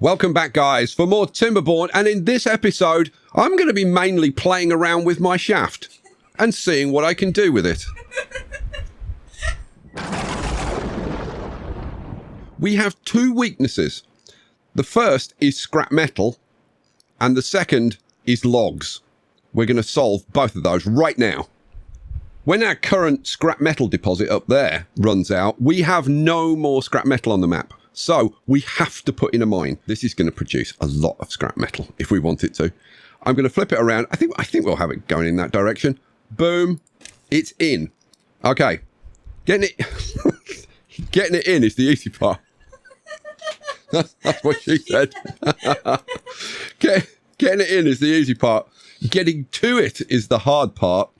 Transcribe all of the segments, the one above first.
Welcome back, guys, for more Timberborn, and in this episode, I'm going to be mainly playing around with my shaft and seeing what I can do with it. We have two weaknesses. The first is scrap metal, and the second is logs. We're going to solve both of those right now. When our current scrap metal deposit up there runs out, we have no more scrap metal on the map. So we have to put in a mine. This is going to produce a lot of scrap metal if we want it to. I'm going to flip it around. I think we'll have it going in that direction. Boom. It's in. Okay. Getting it in is the easy part. That's what she said. Getting it in is the easy part. Getting to it is the hard part.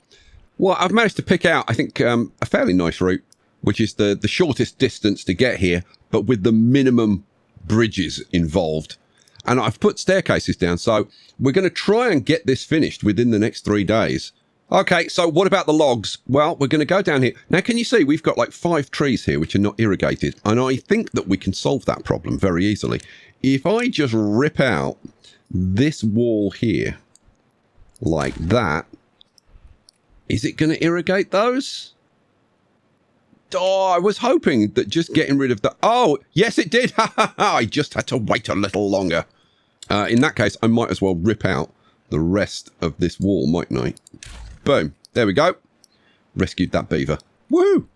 Well, I've managed to pick out, I think, a fairly nice route, which is the shortest distance to get here, but with the minimum bridges involved. And I've put staircases down, so we're going to try and get this finished within the next 3 days. Okay, so what about the logs? Well, we're going to go down here. Now, can you see we've got like 5 trees here which are not irrigated? And I think that we can solve that problem very easily. If I just rip out this wall here, like that, is it going to irrigate those? Oh, I was hoping that just getting rid of the... Oh, yes, it did. I just had to wait a little longer. In that case, I might as well rip out the rest of this wall, mightn't I? Boom. There we go. Rescued that beaver. Woo!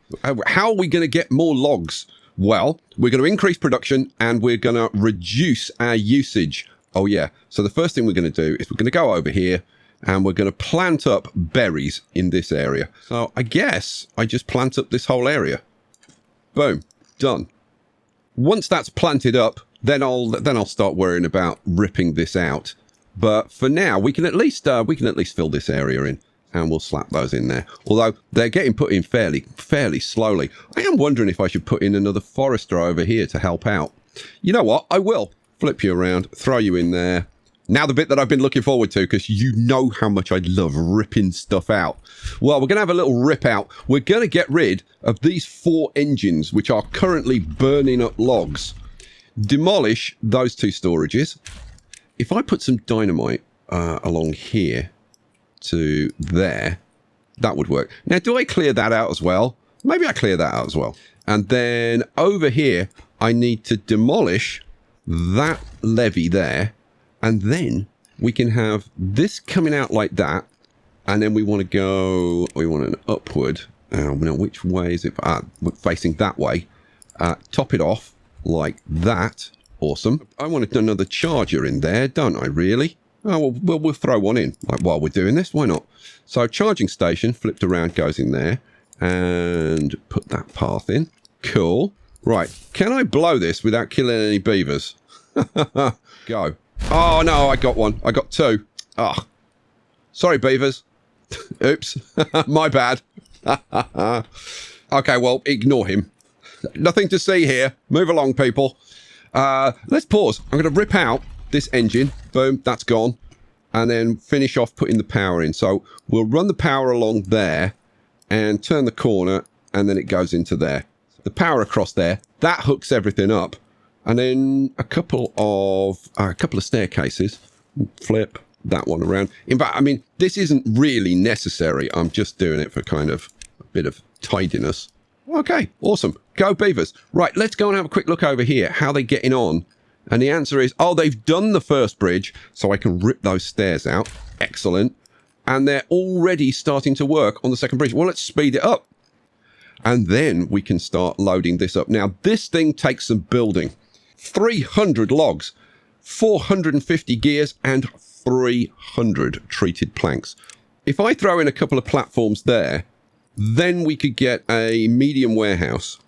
How are we going to get more logs? Well, we're going to increase production and we're going to reduce our usage. Oh, yeah. So the first thing we're going to do is we're going to go over here and we're going to plant up berries in this area. So I guess I just plant up this whole area. Boom. Done. Once that's planted up, then I'll start worrying about ripping this out. But for now, we can at least fill this area in, and we'll slap those in there. Although they're getting put in fairly slowly. I am wondering if I should put in another forester over here to help out. You know what? I will flip you around, throw you in there. Now the bit that I've been looking forward to, because you know how much I love ripping stuff out. Well, we're going to have a little rip out. We're going to get rid of these 4 engines, which are currently burning up logs. Demolish those 2 storages. If I put some dynamite along here to there, that would work. Now, do I clear that out as well? Maybe I clear that out as well. And then over here, I need to demolish that levee there. And then we can have this coming out like that. And then we want an upward. Now, which way is it? We're facing that way. Top it off like that. Awesome. I wanted another charger in there, don't I, really? Oh, well, we'll throw one in. Like, while we're doing this, why not? So, charging station, flipped around, goes in there. And put that path in. Cool. Right. Can I blow this without killing any beavers? Go. Oh, no, I got one. I got 2. Oh. Sorry, beavers. Oops. My bad. Okay, well, ignore him. Nothing to see here. Move along, people. Let's pause. I'm going to rip out this engine. Boom, that's gone. And then finish off putting the power in. So we'll run the power along there and turn the corner, and then it goes into there. The power across there, that hooks everything up. And then a couple of staircases. Flip that one around. In fact, I mean, this isn't really necessary. I'm just doing it for kind of a bit of tidiness. Okay, awesome. Go beavers. Right, let's go and have a quick look over here. How they getting on? And the answer is, oh, they've done the first bridge, so I can rip those stairs out. Excellent. And they're already starting to work on the second bridge. Well, let's speed it up. And then we can start loading this up. Now, this thing takes some building. 300 logs, 450 gears, and 300 treated planks. If I throw in a couple of platforms there, then we could get a medium warehouse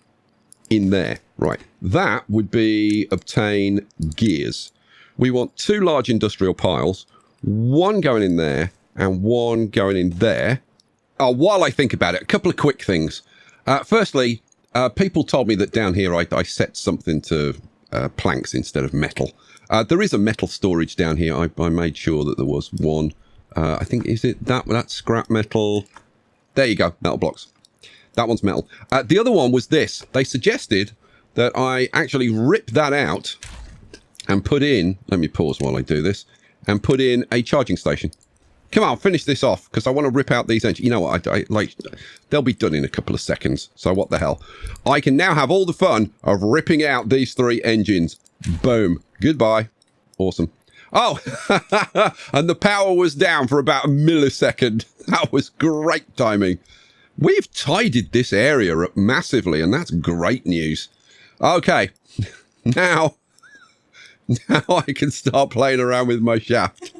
in there. Right, that would be obtain gears. We want 2 large industrial piles, 1 going in there and 1 going in there. While I think about it, a couple of quick things. Firstly, people told me that down here I set something to planks instead of metal. There is a metal storage down here. I made sure that there was one. I think, is it that's scrap metal? There you go, metal blocks. That one's metal. The other one was this. They suggested that I actually rip that out and put in, let me pause while I do this, and put in a charging station. Come on, finish this off, because I want to rip out these engines. You know what, like, they'll be done in a couple of seconds, so what the hell. I can now have all the fun of ripping out these 3 engines. Boom. Goodbye. Awesome. Oh, and the power was down for about a millisecond. That was great timing. We've tidied this area up massively, and that's great news. Okay, now I can start playing around with my shaft.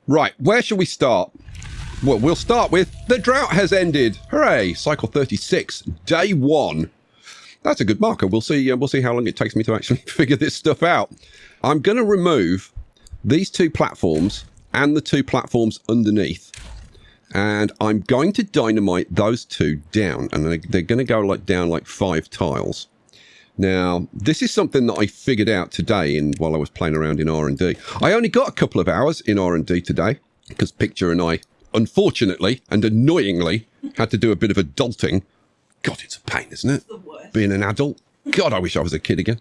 Right, where should we start? Well, we'll start with the drought has ended. Hooray! Cycle 36, day 1. That's a good marker. We'll see how long it takes me to actually figure this stuff out. I'm going to remove these 2 platforms and the 2 platforms underneath. And I'm going to dynamite those 2 down. And they're going to go down like 5 tiles. Now, this is something that I figured out today while I was playing around in R&D. I only got a couple of hours in R&D today because Picture and I, unfortunately and annoyingly, had to do a bit of adulting. God, it's a pain, isn't it? It's the worst. Being an adult. God, I wish I was a kid again.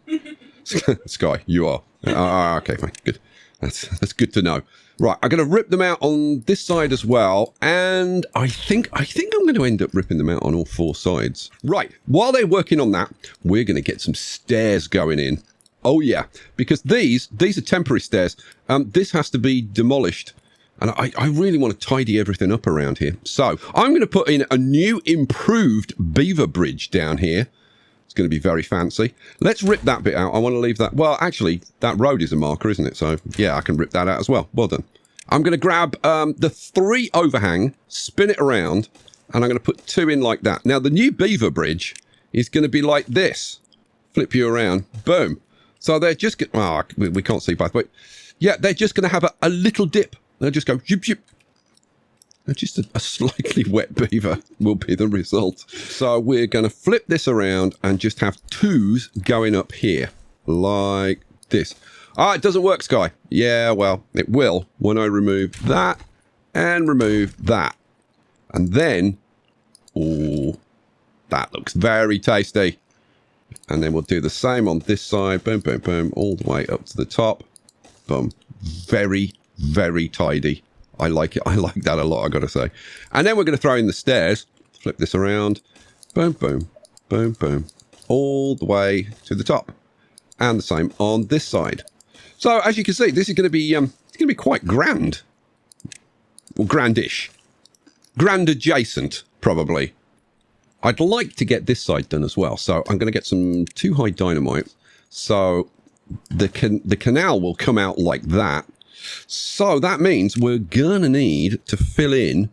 Sky, you are. Okay, fine, good. That's good to know. Right, I'm going to rip them out on this side as well, and I think I'm going to end up ripping them out on all 4 sides. Right, while they're working on that, we're going to get some stairs going in. Oh yeah, because these are temporary stairs. This has to be demolished, and I really want to tidy everything up around here. So I'm going to put in a new improved beaver bridge down here. It's going to be very fancy. Let's rip that bit out. I want to leave that. Well, actually, that road is a marker, isn't it? So, yeah, I can rip that out as well. Well done. I'm going to grab the 3 overhang, spin it around, and I'm going to put 2 in like that. Now, the new beaver bridge is going to be like this. Flip you around. Boom. So they're just... we can't see both. But yeah, they're just going to have a little dip. They'll just go... Zip, zip. Just a slightly wet beaver will be the result. So we're going to flip this around and just have 2s going up here. Like this. Ah, it doesn't work, Sky. Yeah, well, it will when I remove that and remove that. And then, oh, that looks very tasty. And then we'll do the same on this side. Boom, boom, boom, all the way up to the top. Boom. Very, very tidy. I like it. I like that a lot, I got to say. And then we're going to throw in the stairs. Flip this around. Boom, boom, boom, boom. All the way to the top. And the same on this side. So, as you can see, this is going to be it's going to be quite grand. Or grandish. Grand adjacent, probably. I'd like to get this side done as well. So, I'm going to get some 2 high dynamite. So, the canal will come out like that. So that means we're gonna need to fill in.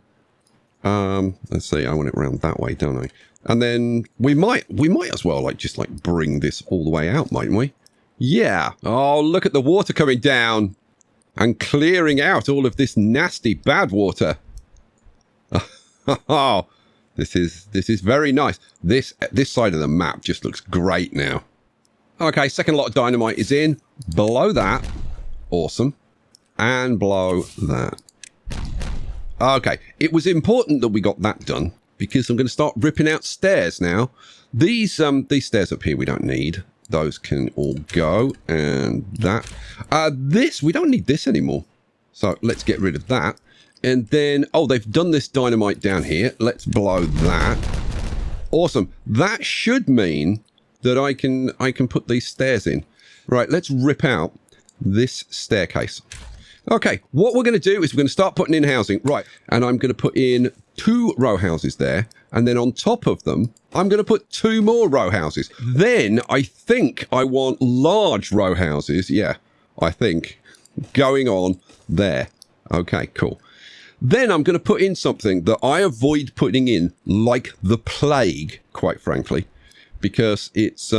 Let's see. I want it around that way, don't I? And then we might as well just bring this all the way out, mightn't we? Yeah. Oh, look at the water coming down and clearing out all of this nasty bad water. Oh, this is very nice. This side of the map just looks great now. Okay, second lot of dynamite is in. Below that, awesome. And blow that. Okay, it was important that we got that done because I'm going to start ripping out stairs now. These stairs up here we don't need. Those can all go, and that. This, we don't need this anymore. So let's get rid of that. And then, oh, they've done this dynamite down here. Let's blow that. Awesome. That should mean that I can put these stairs in. Right, let's rip out this staircase. Okay, what we're going to do is we're going to start putting in housing. Right, and I'm going to put in 2 row houses there. And then on top of them, I'm going to put 2 more row houses. Then I think I want large row houses. Yeah, I think going on there. Okay, cool. Then I'm going to put in something that I avoid putting in like the plague, quite frankly, because it's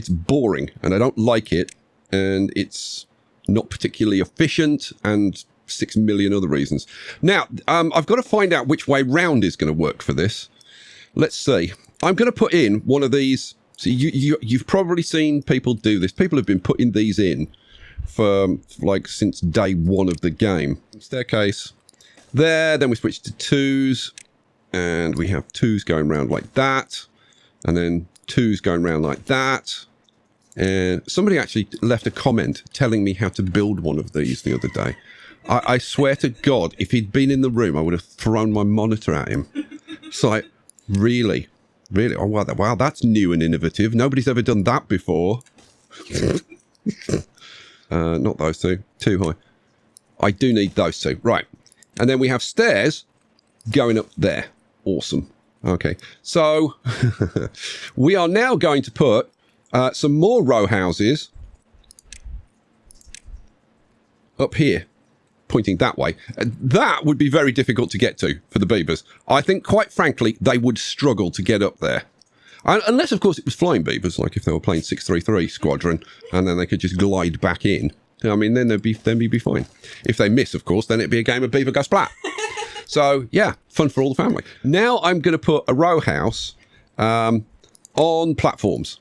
boring and I don't like it. And it's not particularly efficient, and 6 million other reasons. Now, I've got to find out which way round is going to work for this. Let's see. I'm going to put in one of these. See, you've probably seen people do this. People have been putting these in for since day 1 of the game. Staircase there. Then we switch to 2s, and we have 2s going round like that, and then 2s going round like that. And somebody actually left a comment telling me how to build one of these the other day. I swear to God, if he'd been in the room, I would have thrown my monitor at him. It's like, really? Really? Oh, wow, that's new and innovative. Nobody's ever done that before. Not those two. Too high. I do need those two. Right. And then we have stairs going up there. Awesome. Okay. So, we are now going to put some more row houses up here, pointing that way. That would be very difficult to get to for the beavers. I think, quite frankly, they would struggle to get up there. Unless, of course, it was flying beavers, like if they were playing 633 Squadron, and then they could just glide back in. I mean, then they'd be fine. If they miss, of course, then it'd be a game of Beaver Go Splat. So, yeah, fun for all the family. Now I'm going to put a row house on platforms.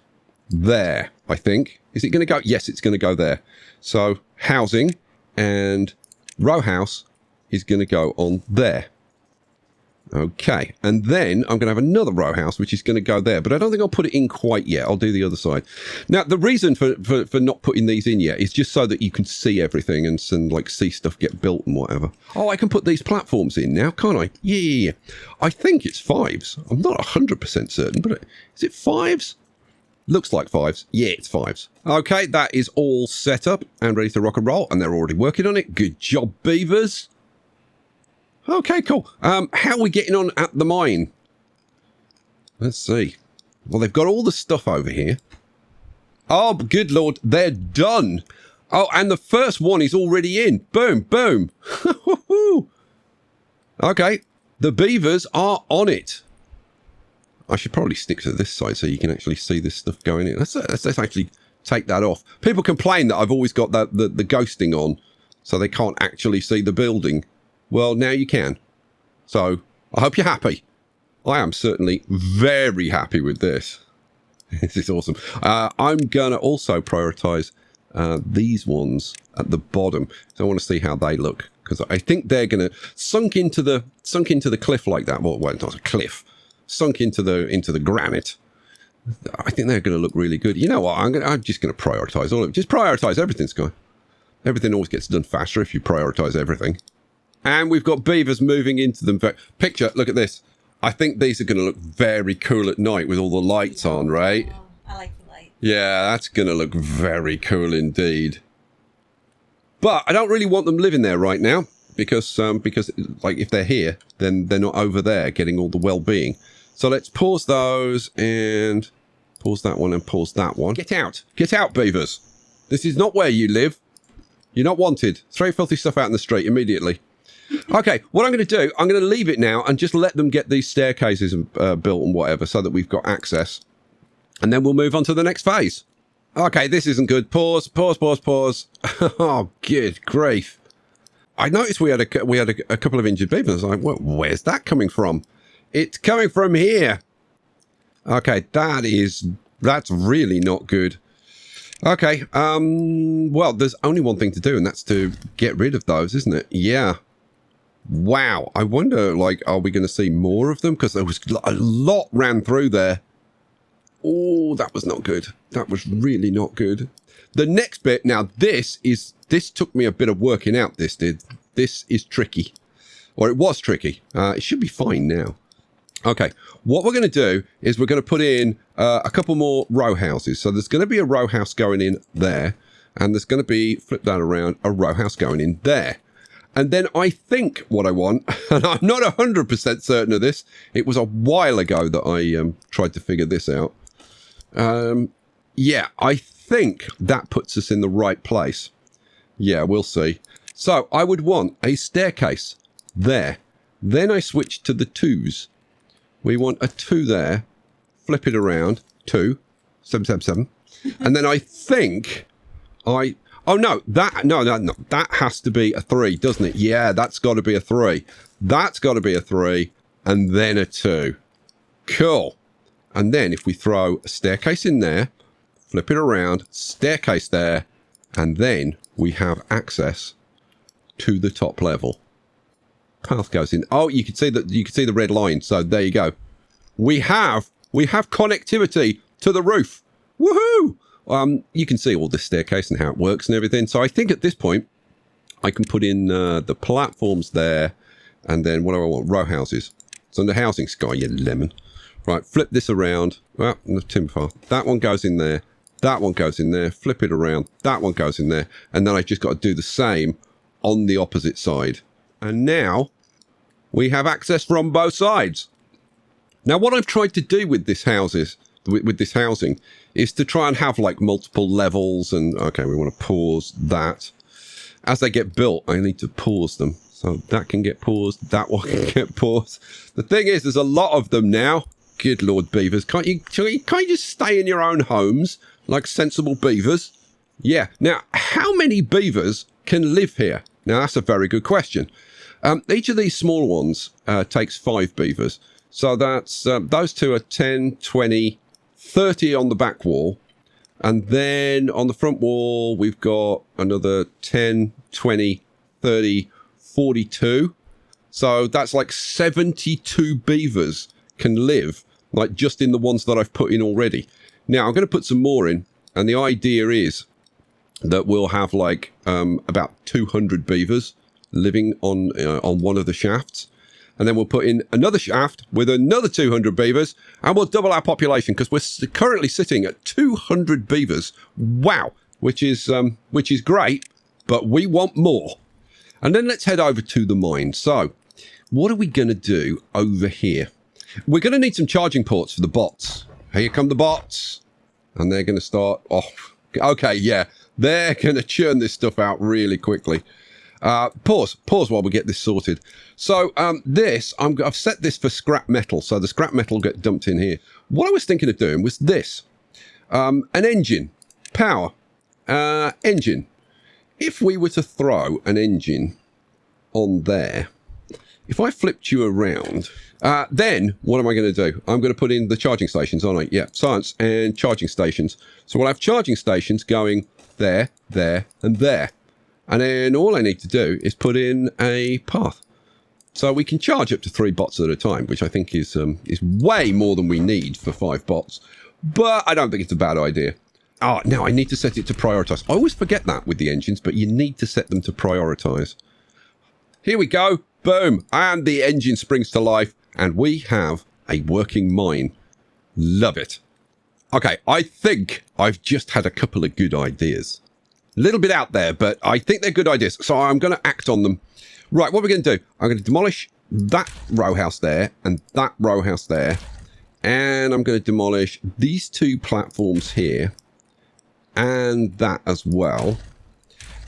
There, I think. Is it going to go? Yes, it's going to go there. So, housing and row house is going to go on there. Okay, and then I'm going to have another row house, which is going to go there, but I don't think I'll put it in quite yet. I'll do the other side. Now, the reason for not putting these in yet is just so that you can see everything and like see stuff get built and whatever. Oh, I can put these platforms in now, can't I? Yeah. I think it's 5s. I'm not 100% certain, but is it 5s? Looks like 5s. Yeah, it's 5s. Okay, that is all set up and ready to rock and roll, and they're already working on it. Good job, beavers. Okay, cool. How are we getting on at the mine? Let's see. Well, they've got all the stuff over here. Oh, good Lord, they're done. Oh, and the first one is already in. Boom, boom. Okay, the beavers are on it. I should probably stick to this side so you can actually see this stuff going in. Let's actually take that off. People complain that I've always got the ghosting on, so they can't actually see the building. Well, now you can. So, I hope you're happy. I am certainly very happy with this. This is awesome. I'm going to also prioritize these ones at the bottom. So I want to see how they look, because I think they're going to sunk into the cliff like that. Well, not a cliff. Sunk into the granite. I think they're going to look really good. You know what? I'm just going to prioritize all of it. Just prioritize everything, Sky. Everything always gets done faster if you prioritize everything. And we've got beavers moving into them. Picture, look at this. I think these are going to look very cool at night with all the lights on, right? Oh, I like the light. Yeah, that's going to look very cool indeed. But I don't really want them living there right now because like if they're here, then they're not over there getting all the well-being. So let's pause those and pause that one and pause that one. Get out, beavers. This is not where you live. You're not wanted. Throw your filthy stuff out in the street immediately. Okay, what I'm going to do, I'm going to leave it now and just let them get these staircases built and whatever so that we've got access. And then we'll move on to the next phase. Okay, this isn't good. Pause. Oh, good grief. I noticed we had a couple of injured beavers. I was like, where's that coming from? It's coming from here. Okay, that's really not good. Okay, well, there's only one thing to do, and that's to get rid of those, isn't it? Yeah. Wow, I wonder, like, are we going to see more of them? Because there was a lot ran through there. Oh, that was not good. That was really not good. The next bit, now this took me a bit of working out, this did. This is tricky. Or it was tricky. It should be fine now. Okay, what we're going to do is we're going to put in a couple more row houses. So there's going to be a row house going in there, and there's going to be, flip that around, a row house going in there. And then I think what I want, and I'm not 100% certain of this, it was a while ago that I tried to figure this out. Yeah, I think that puts us in the right place. Yeah, we'll see. So I would want a staircase there. Then I switch to the 2s. We want a 2 there. Flip it around. 2. 7, 7, 7. And then I think oh no, that has to be a 3, doesn't it? Yeah, that's got to be a 3. That's got to be a 3, and then a 2. Cool. And then if we throw a staircase in there, flip it around, staircase there, and then we have access to the top level. Path goes in. Oh, you can see the red line. So there you go. We have connectivity to the roof. Woohoo! You can see all this staircase and how it works and everything. So I think at this point, I can put in the platforms there. And then what do I want? Row houses. So the housing sky, you lemon. Right, flip this around. Well, the timber farm. That one goes in there. That one goes in there. Flip it around. That one goes in there. And then I just got to do the same on the opposite side. And now we have access from both sides. Now, what I've tried to do with this this housing is to try and have like multiple levels. And okay, we want to pause that. As they get built, I need to pause them. So that can get paused. That one can get paused. The thing is, there's a lot of them now. Good Lord, beavers. Can't you just stay in your own homes like sensible beavers? Yeah. Now, how many beavers can live here? Now, that's a very good question. Each of these small ones takes 5 beavers. So that's those two are 10, 20, 30 on the back wall. And then on the front wall, we've got another 10, 20, 30, 42. So that's like 72 beavers can live, like just in the ones that I've put in already. Now I'm going to put some more in, and the idea is that we'll have like about 200 beavers living on one of the shafts, and then we'll put in another shaft with another 200 beavers, and we'll double our population because we're currently sitting at 200 beavers. Wow, which is great, but we want more. And then let's head over to the mine. So what are we going to do over here? We're going to need some charging ports for the bots. Here come the bots. And they're going to start off. Okay, yeah. They're going to churn this stuff out really quickly. Pause while we get this sorted. So I've set this for scrap metal. So the scrap metal will get dumped in here. What I was thinking of doing was this. An engine. Power. Engine. If we were to throw an engine on there, if I flipped you around, then what am I going to do? I'm going to put in the charging stations, aren't I? Yeah, science and charging stations. So we'll have charging stations going there, there, and there. And then all I need to do is put in a path. So we can charge up to 3 bots at a time, which I think is way more than we need for 5 bots. But I don't think it's a bad idea. Oh, now I need to set it to prioritize. I always forget that with the engines, but you need to set them to prioritize. Here we go. Boom. And the engine springs to life. And we have a working mine. Love it. Okay, I think I've just had a couple of good ideas. A little bit out there, but I think they're good ideas. So I'm going to act on them. Right, what we're going to do, I'm going to demolish that row house there and that row house there. And I'm going to demolish these 2 platforms here. And that as well.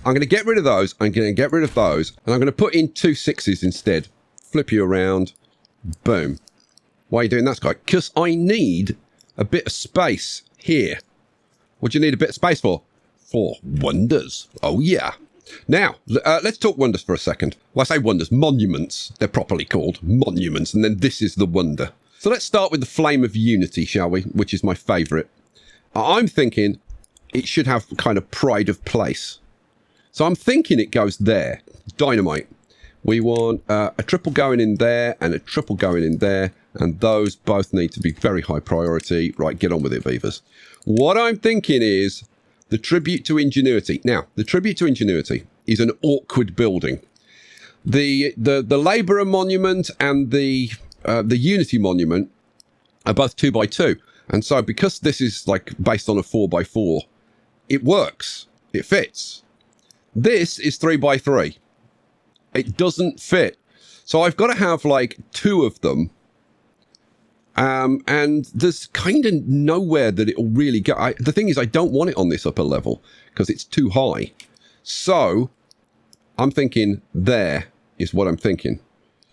I'm going to get rid of those. I'm going to get rid of those. And I'm going to put in 2 6s instead. Flip you around. Boom. Why are you doing that, Sky? Because I need a bit of space here. What do you need a bit of space for? For wonders. Oh, yeah. Now, let's talk wonders for a second. Well, I say wonders. Monuments. They're properly called monuments. And then this is the wonder. So let's start with the Flame of Unity, shall we? Which is my favourite. I'm thinking it should have kind of pride of place. So I'm thinking it goes there. Dynamite. We want a triple going in there and a triple going in there. And those both need to be very high priority. Right, get on with it, beavers. What I'm thinking is the Tribute to Ingenuity. Now, the Tribute to Ingenuity is an awkward building. The Labourer Monument and the Unity Monument are both 2x2. And so because this is like based on a 4x4, it works. It fits. This is 3x3. It doesn't fit. So I've got to have like 2 of them. And there's kind of nowhere that it'll really go. The thing is, I don't want it on this upper level because it's too high. So I'm thinking there is what I'm thinking.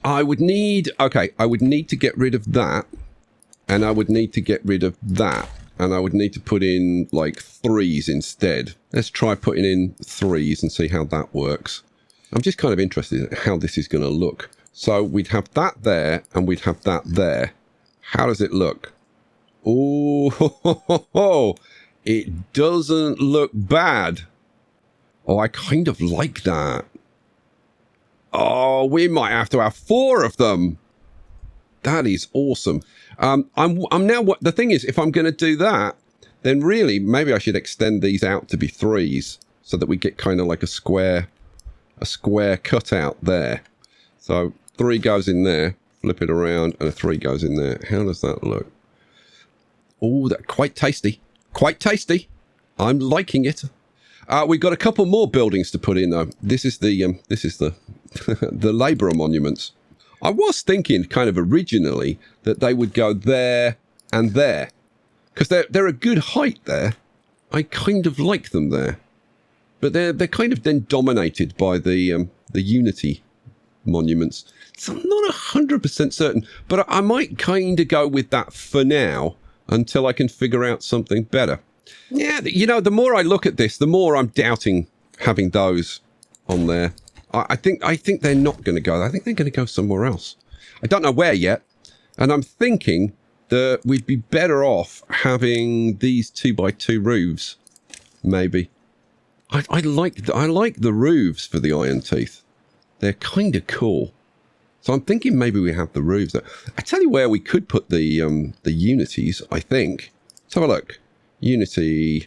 I would need to get rid of that. And I would need to get rid of that. And I would need to put in like 3s instead. Let's try putting in 3s and see how that works. I'm just kind of interested in how this is going to look. So we'd have that there and we'd have that there. How does it look? Oh, it doesn't look bad. Oh, I kind of like that. Oh, we might have to have 4 of them. That is awesome. I'm now, the thing is, if I'm going to do that, then really maybe I should extend these out to be 3s so that we get kind of like a square cutout there. So 3 goes in there, flip it around, and a 3 goes in there. How does that look? Oh, that's quite tasty. Quite tasty. I'm liking it. We've got a couple more buildings to put in though. This is the the labourer monuments. I was thinking kind of originally that they would go there and there, because they're a good height there. I kind of like them there, but they're kind of then dominated by the Unity monuments. So I'm not 100% certain, but I might kind of go with that for now until I can figure out something better. Yeah, you know, the more I look at this, the more I'm doubting having those on there. I think they're not going to go. I think they're going to go somewhere else. I don't know where yet, and I'm thinking that we'd be better off having these 2x2 roofs. Maybe. I like the roofs for the Iron Teeth. They're kind of cool. So I'm thinking maybe we have the roofs. I tell you where we could put the Unities. I think. Let's have a look. Unity,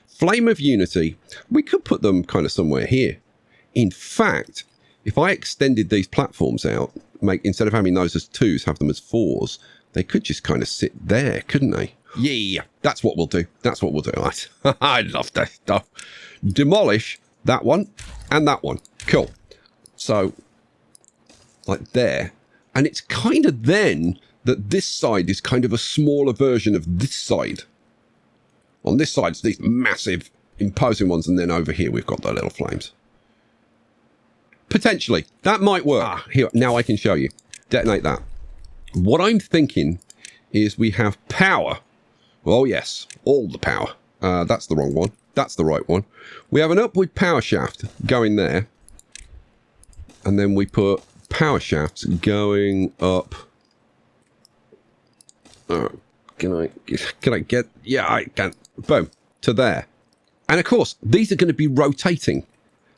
Flame of Unity. We could put them kind of somewhere here. In fact, if I extended these platforms out, instead of having those as 2s, have them as 4s, they could just kind of sit there, couldn't they? Yeah, that's what we'll do. That's what we'll do. I love that stuff. Demolish that one and that one. Cool. So, like there. And it's kind of then that this side is kind of a smaller version of this side. On this side, it's these massive, imposing ones, and then over here we've got the little flames. Potentially. That might work. Here, now I can show you. Detonate that. What I'm thinking is we have power. Oh, yes. All the power. That's the wrong one. That's the right one. We have an upward power shaft going there. And then we put power shafts going up. Can I get... Yeah, I can. Boom. To there. And of course, these are going to be rotating.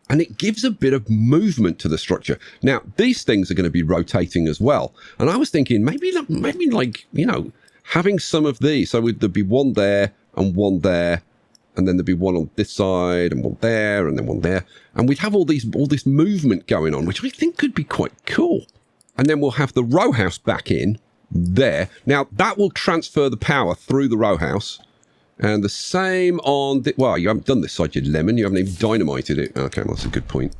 And it gives a bit of movement to the structure. Now, these things are going to be rotating as well. And I was thinking maybe like, you know, having some of these. So there'd be one there and one there. And then there'd be one on this side and one there and then one there. And we'd have all this movement going on, which I think could be quite cool. And then we'll have the row house back in there. Now, that will transfer the power through the row house. And the same on... well, you haven't done this side, you lemon. You haven't even dynamited it. Okay, well, that's a good point.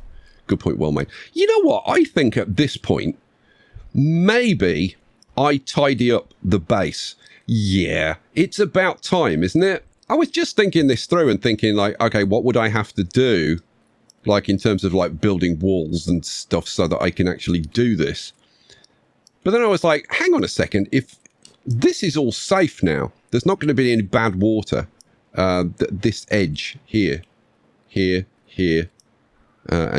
Good point, well made. You know what? I think at this point, maybe I tidy up the base. Yeah, it's about time, isn't it? I was just thinking this through and thinking, like, okay, what would I have to do? Like, in terms of, like, building walls and stuff so that I can actually do this. But then I was like, hang on a second. If this is all safe now, there's not going to be any bad water. This edge here, and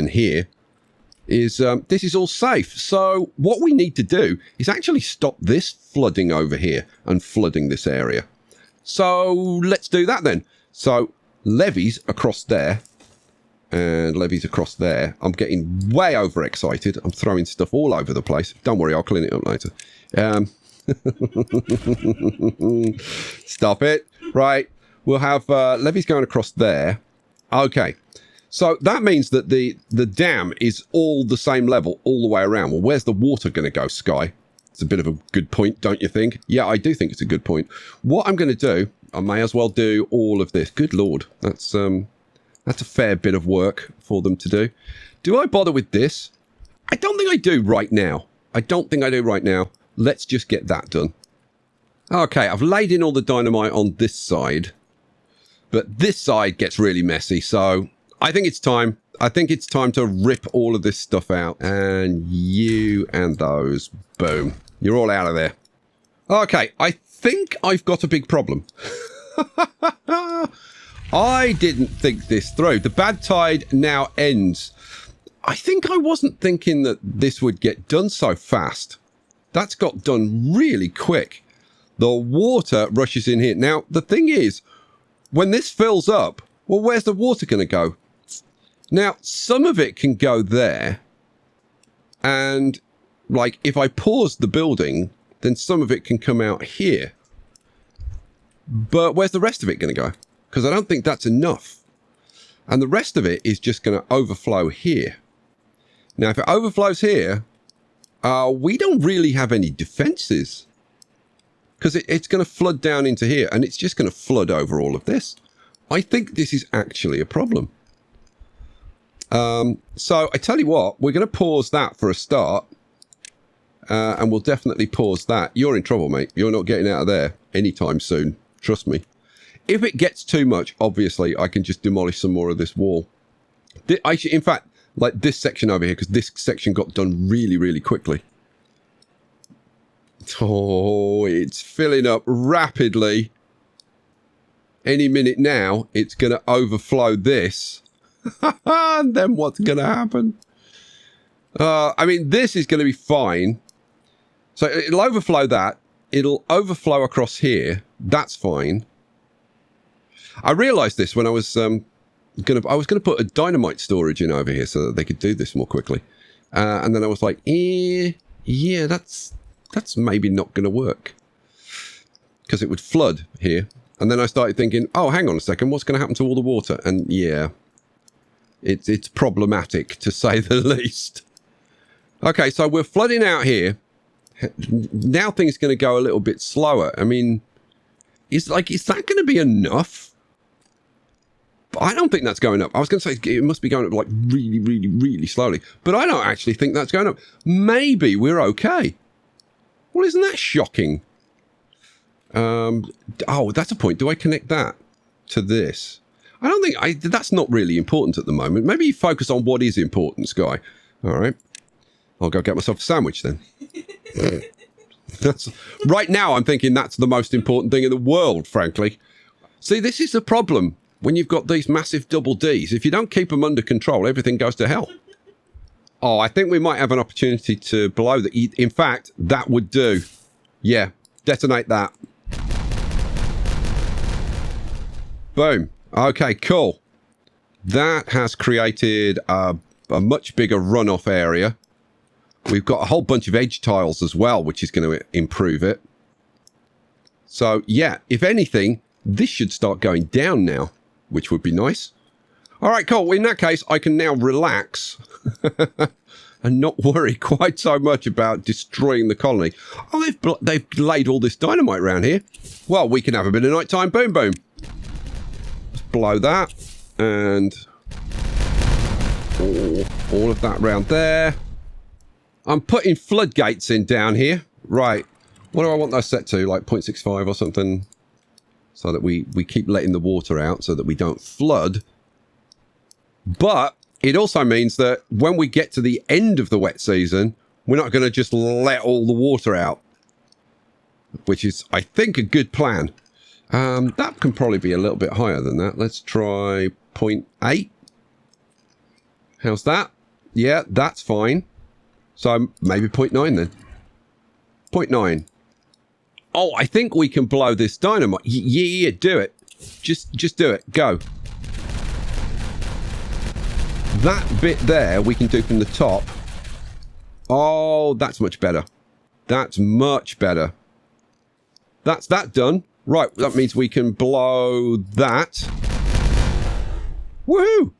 here is, this is all safe. So what we need to do is actually stop this flooding over here and flooding this area. So let's do that then. So levees across there and levees across there. I'm getting way overexcited. I'm throwing stuff all over the place. Don't worry, I'll clean it up later. Stop it. Right. We'll have levees going across there. Okay. So that means that the dam is all the same level all the way around. Well, where's the water going to go, Sky? It's a bit of a good point, don't you think? Yeah, I do think it's a good point. What I'm going to do, I may as well do all of this. Good Lord. That's a fair bit of work for them to do. Do I bother with this? I don't think I do right now. Let's just get that done. Okay, I've laid in all the dynamite on this side. But this side gets really messy, so I think it's time. I think it's time to rip all of this stuff out. And you and those. Boom. You're all out of there. Okay, I think I've got a big problem. I didn't think this through. The bad tide now ends. I think I wasn't thinking that this would get done so fast. That's got done really quick. The water rushes in here. Now, the thing is, when this fills up, well, where's the water going to go? Now, some of it can go there. And, like, if I pause the building, then some of it can come out here. But where's the rest of it going to go? Because I don't think that's enough. And the rest of it is just going to overflow here. Now, if it overflows here, we don't really have any defenses. Because it's going to flood down into here, and it's just going to flood over all of this. I think this is actually a problem. So I tell you what, we're going to pause that for a start. And we'll definitely pause that. You're in trouble, mate. You're not getting out of there anytime soon. Trust me. If it gets too much, obviously, I can just demolish some more of this wall. In fact, like this section over here, because this section got done really, really quickly. Oh, it's filling up rapidly. Any minute now, it's going to overflow this. And then what's going to happen? I mean, this is going to be fine. So it'll overflow that. It'll overflow across here. That's fine. I realized this when I was gonna put a dynamite storage in over here so that they could do this more quickly. And then I was like, yeah, that's maybe not going to work. Because it would flood here. And then I started thinking, oh, hang on a second, what's going to happen to all the water? And yeah, it's problematic to say the least. Okay, so we're flooding out here. Now things are going to go a little bit slower. I mean, is that going to be enough? I don't think that's going up. I was going to say it must be going up like really, really, really slowly. But I don't actually think that's going up. Maybe we're okay. Well, isn't that shocking? Oh, that's a point. Do I connect that to this? I don't think that's not really important at the moment. Maybe you focus on what is important, Sky. All right. I'll go get myself a sandwich then. Right now, I'm thinking that's the most important thing in the world, frankly. See, this is the problem when you've got these massive double Ds. If you don't keep them under control, everything goes to hell. Oh, I think we might have an opportunity to blow the... In fact, that would do. Yeah, detonate that. Boom. Okay, cool. That has created a much bigger runoff area. We've got a whole bunch of edge tiles as well, which is going to improve it. So, yeah, if anything, this should start going down now, which would be nice. All right, cool. In that case, I can now relax and not worry quite so much about destroying the colony. Oh, they've laid all this dynamite around here. Well, we can have a bit of nighttime boom boom. Let's blow that. And all of that round there. I'm putting floodgates in down here. Right. What do I want those set to? Like 0.65 or something. So that we keep letting the water out so that we don't flood. But it also means that when we get to the end of the wet season, we're not going to just let all the water out. Which is, I think, a good plan. That can probably be a little bit higher than that. Let's try 0.8. How's that? Yeah, that's fine. So maybe 0.9 then. 0.9. Oh, I think we can blow this dynamite. Yeah, do it. Just do it. Go. That bit there we can do from the top. Oh, that's much better. That's much better. That's that done. Right, that means we can blow that. Woohoo!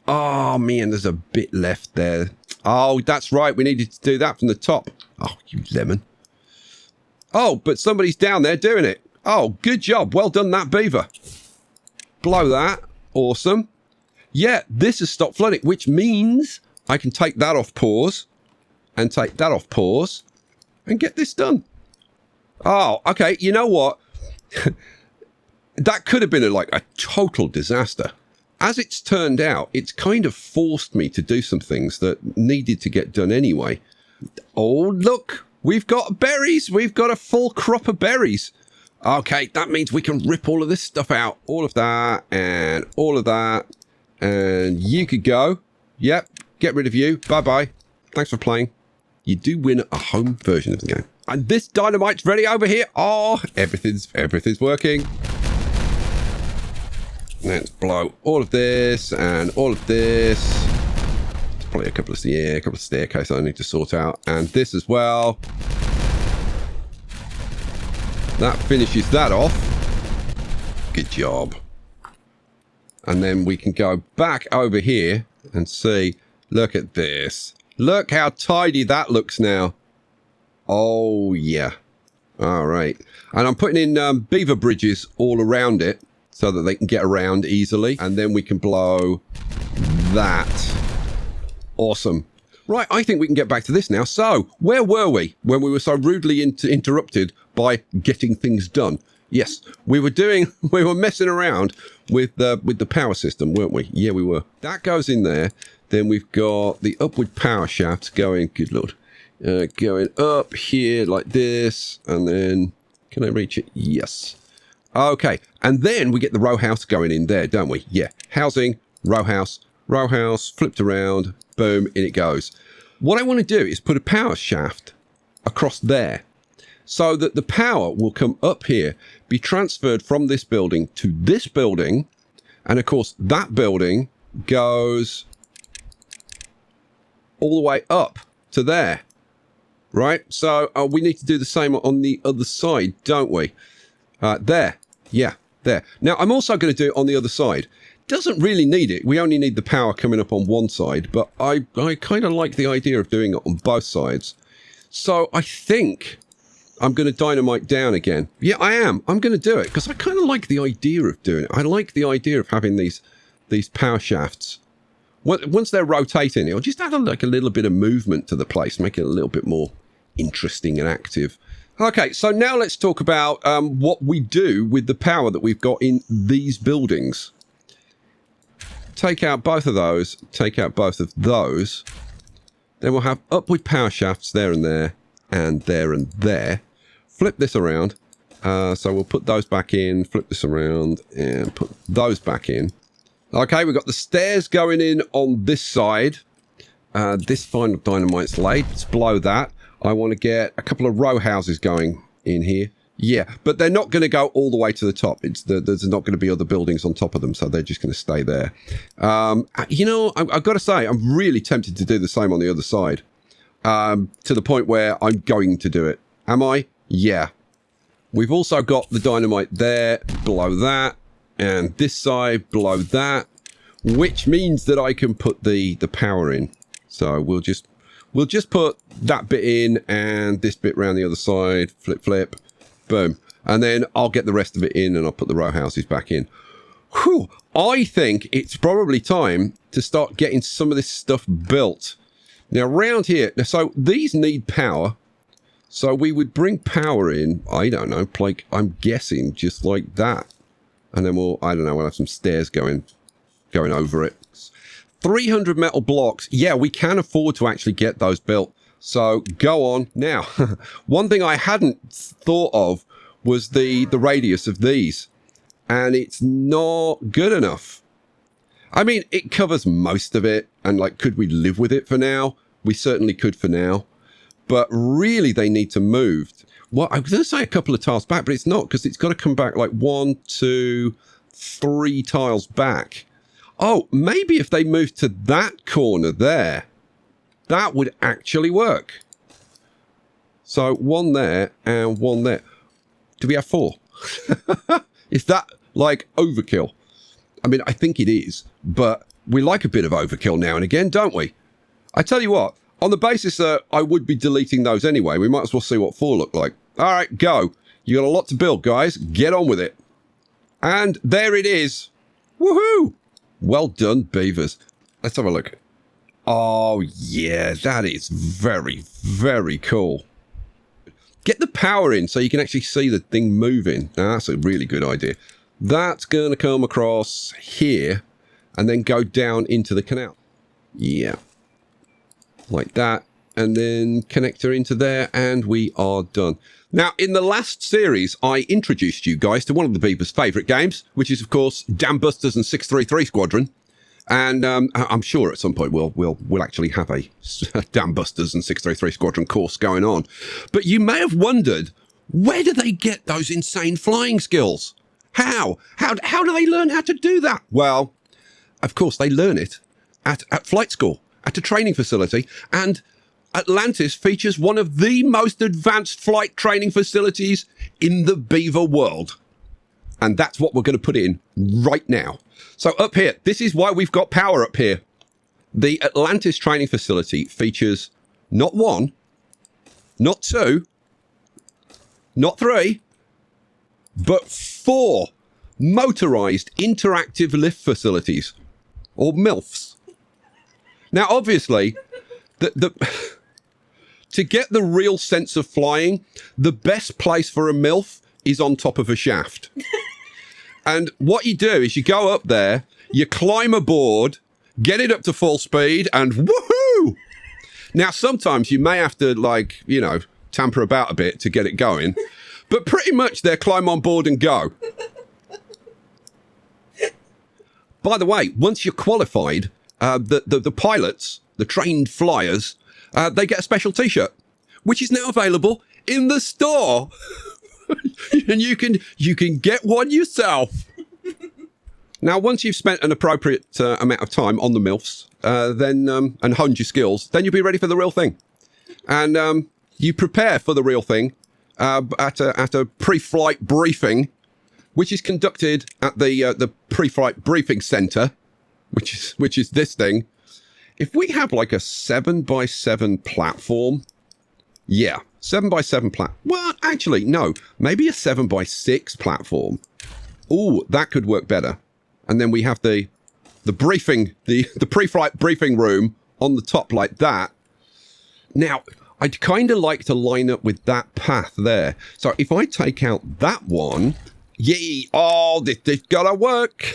Oh, man, there's a bit left there. Oh, that's right. We needed to do that from the top. Oh, you lemon. Oh, but somebody's down there doing it. Oh, good job. Well done, that beaver. Blow that. Awesome. Yeah, this has stopped flooding, which means I can take that off pause and take that off pause and get this done. Oh, okay. You know what? That could have been a total disaster. As it's turned out, it's kind of forced me to do some things that needed to get done anyway. Oh, look, we've got berries. We've got a full crop of berries. Okay, that means we can rip all of this stuff out. All of that and all of that. And you could go. Yep, get rid of you. Bye-bye. Thanks for playing. You do win a home version of the game. And this dynamite's ready over here. Oh, everything's working. Let's blow all of this and all of this. There's probably a couple of staircases I need to sort out. And this as well. That finishes that off. Good job. And then we can go back over here and see, look at this. Look how tidy that looks now. Oh, yeah. All right. And I'm putting in beaver bridges all around it so that they can get around easily. And then we can blow that. Awesome. Right, I think we can get back to this now. So, where were we when we were so rudely interrupted by getting things done? Yes, we were messing around with the power system, weren't we? Yeah, we were. That goes in there. Then we've got the upward power shafts going, good lord, going up here like this. And then, can I reach it? Yes. Okay, and then we get the row house going in there, don't we? Yeah, housing, row house, flipped around, boom, in it goes. What I want to do is put a power shaft across there so that the power will come up here, be transferred from this building to this building, and of course that building goes all the way up to there, right? So we need to do the same on the other side, don't we? There, yeah, there. Now I'm also going to do it on the other side. Doesn't really need it. We only need the power coming up on one side, but I kind of like the idea of doing it on both sides. So I think I'm going to dynamite down again. Yeah, I am. I'm going to do it because I kind of like the idea of doing it. I like the idea of having these power shafts. Once they're rotating, it'll just add like a little bit of movement to the place, make it a little bit more interesting and active. Okay, so now let's talk about what we do with the power that we've got in these buildings. Take out both of those, take out both of those. Then we'll have upward power shafts there and there, and there and there. Flip this around. So we'll put those back in, flip this around, and put those back in. Okay, we've got the stairs going in on this side. This final dynamite's laid. Let's blow that. I want to get a couple of row houses going in here. Yeah, but they're not going to go all the way to the top. There's not going to be other buildings on top of them, so they're just going to stay there. You know, I've got to say, I'm really tempted to do the same on the other side. To the point where I'm going to do it. Am I? Yeah. We've also got the dynamite there, blow that, and this side, blow that, which means that I can put the power in. So we'll just put that bit in and this bit around the other side, flip. Boom. And then I'll get the rest of it in and I'll put the row houses back in. Whew. I think it's probably time to start getting some of this stuff built. Now, around here, so these need power. So we would bring power in, I don't know, like I'm guessing just like that. And then we'll have some stairs going over it. 300 metal blocks. Yeah, we can afford to actually get those built. So go on. Now, one thing I hadn't thought of was the radius of these. And it's not good enough. I mean, it covers most of it. And like, could we live with it for now? We certainly could for now. But really, they need to move. Well, I was going to say a couple of tiles back, but it's not because it's got to come back like 1, 2, 3 tiles back. Oh, maybe if they move to that corner there. That would actually work. So 1 there and 1 there. Do we have 4? Is that like overkill? I mean, I think it is, but we like a bit of overkill now and again, don't we? I tell you what, on the basis that I would be deleting those anyway, we might as well see what 4 look like. All right, go. You got a lot to build, guys. Get on with it. And there it is. Woohoo! Well done, beavers. Let's have a look. Oh, yeah, that is very, very cool. Get the power in so you can actually see the thing moving. Now, that's a really good idea. That's going to come across here and then go down into the canal. Yeah. Like that. And then connector into there and we are done. Now, in the last series, I introduced you guys to one of the Beavers' favourite games, which is, of course, Dam Busters and 633 Squadron. And I'm sure at some point we'll actually have a Dam Busters and 633 Squadron course going on. But you may have wondered, where do they get those insane flying skills? How do they learn how to do that? Well, of course, they learn it at flight school, at a training facility. And Atlantis features one of the most advanced flight training facilities in the Beaver world. And that's what we're going to put in right now. So up here, this is why we've got power up here. The Atlantis training facility features not 1, not 2, not 3, but 4 motorized interactive lift facilities, or M.I.L.Fs. Now, obviously, to get the real sense of flying, the best place for a M.I.L.F is on top of a shaft. And what you do is you go up there, you climb aboard, get it up to full speed, and woohoo! Now, sometimes you may have to, like, you know, tamper about a bit to get it going, but pretty much they're climb on board and go. By the way, once you're qualified, the pilots, the trained flyers, they get a special t-shirt, which is now available in the store. And you can get one yourself. Now, once you've spent an appropriate amount of time on the M.I.L.Fs, then and honed your skills, then you'll be ready for the real thing. And you prepare for the real thing at a pre-flight briefing, which is conducted at the pre-flight briefing center, which is this thing. If we have like a 7x7 platform, yeah, 7x7 well, actually, no, maybe a 7x6 platform. Ooh, that could work better. And then we have the briefing, the pre-flight briefing room on the top like that. Now, I'd kind of like to line up with that path there. So if I take out that one, yay, oh, this gotta work.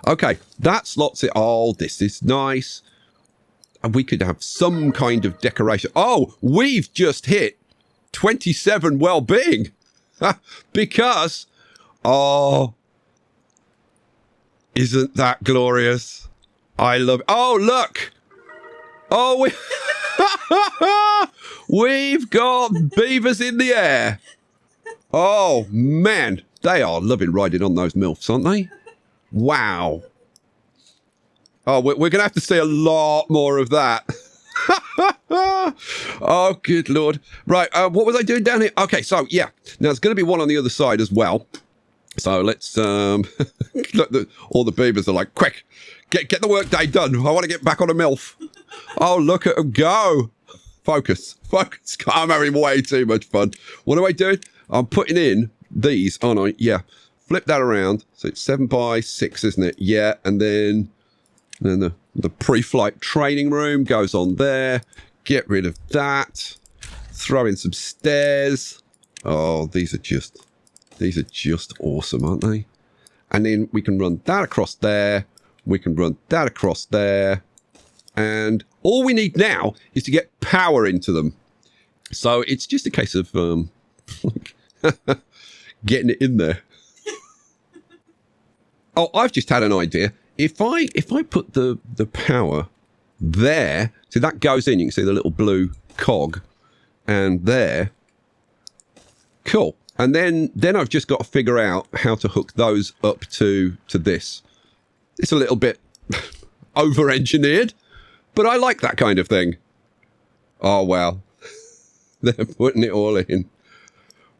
Okay, that slots it. Oh, this is nice. And we could have some kind of decoration. Oh, we've just hit 27 well-being. Because, oh, isn't that glorious? I love it. Oh, look. Oh, we've got beavers in the air. Oh, man. They are loving riding on those M.I.L.Fs, aren't they? Wow. Oh, we're going to have to see a lot more of that. Oh, good Lord. Right, what was I doing down here? Okay, so, yeah. Now, there's going to be one on the other side as well. So, let's... look, all the beavers are like, quick, get the workday done. I want to get back on a M.I.L.F. Oh, look at them go. Focus. I'm having way too much fun. What am I doing? I'm putting in these, aren't I? Yeah. Flip that around. So, it's 7x6, isn't it? Yeah, and then the pre-flight training room goes on there. Get rid of that. Throw in some stairs. Oh, these are just awesome, aren't they? And then we can run that across there. We can run that across there. And all we need now is to get power into them. So it's just a case of getting it in there. Oh, I've just had an idea. If I put the power there, so that goes in, you can see the little blue cog, and there. Cool. And then I've just got to figure out how to hook those up to this. It's a little bit over-engineered, but I like that kind of thing. Oh, wow. They're putting it all in.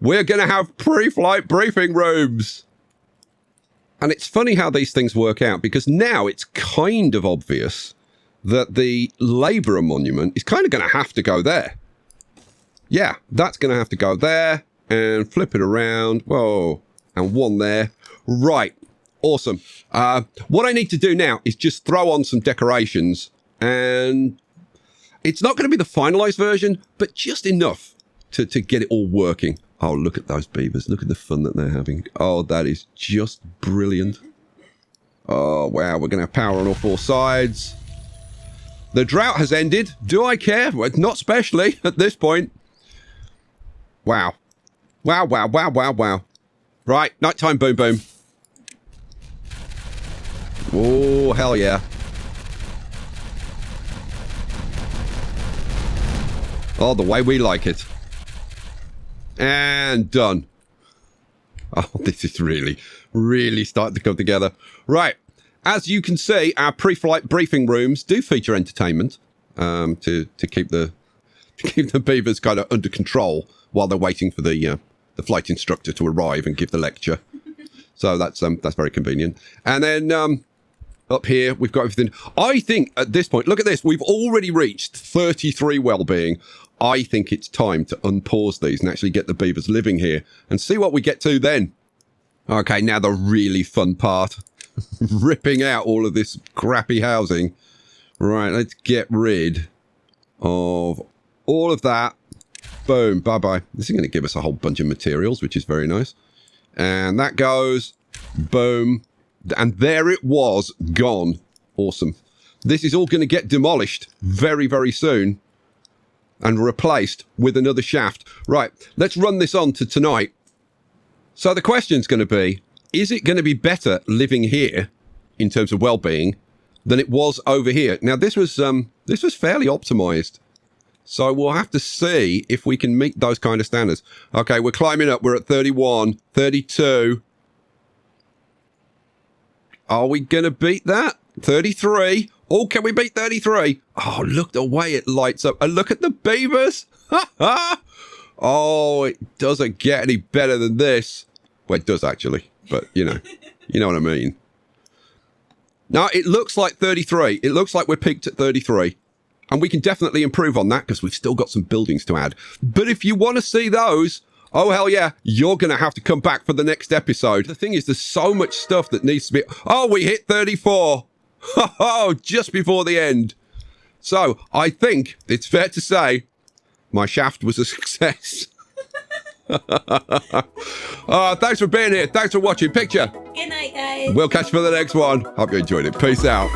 We're going to have pre-flight briefing rooms. And it's funny how these things work out, because now it's kind of obvious that the Labourer Monument is kind of going to have to go there. Yeah, that's going to have to go there and flip it around. Whoa, and one there. Right, awesome. What I need to do now is just throw on some decorations, and it's not going to be the finalized version, but just enough to get it all working. Oh, look at those beavers. Look at the fun that they're having. Oh, that is just brilliant. Oh, wow. We're going to have power on all 4 sides. The drought has ended. Do I care? Well, not especially at this point. Wow. Wow, wow, wow, wow, wow. Right. Nighttime boom boom. Oh, hell yeah. Oh, the way we like it. And done. Oh, this is really starting to come together. Right. As you can see, our pre-flight briefing rooms do feature entertainment to keep the beavers kind of under control while they're waiting for the flight instructor to arrive and give the lecture. So that's very convenient. And then up here, we've got everything. I think at this point, look at this. We've already reached 33 Wellbeing. I think it's time to unpause these and actually get the beavers living here and see what we get to then. Okay, now the really fun part. Ripping out all of this crappy housing. Right, let's get rid of all of that. Boom, bye-bye. This is going to give us a whole bunch of materials, which is very nice. And that goes. Boom. And there it was, gone. Awesome. This is all going to get demolished very, very soon and replaced with another shaft. Right, let's run this on to tonight. So the question's going to be, is it going to be better living here in terms of well-being than it was over here? Now, this was fairly optimized. So we'll have to see if we can meet those kind of standards. Okay, we're climbing up. We're at 31, 32. Are we going to beat that? 33. Oh, can we beat 33? Oh, look the way it lights up. And look at the beavers. Oh, it doesn't get any better than this. Well, it does actually, but you know what I mean. Now, it looks like 33. It looks like we're peaked at 33. And we can definitely improve on that because we've still got some buildings to add. But if you want to see those, oh, hell yeah, you're going to have to come back for the next episode. The thing is, there's so much stuff that needs to be... Oh, we hit 34. Oh, just before the end. So I think it's fair to say my shaft was a success. Thanks for being here. Thanks for watching. Picture. Good night, guys. We'll catch you for the next one. Hope you enjoyed it. Peace out.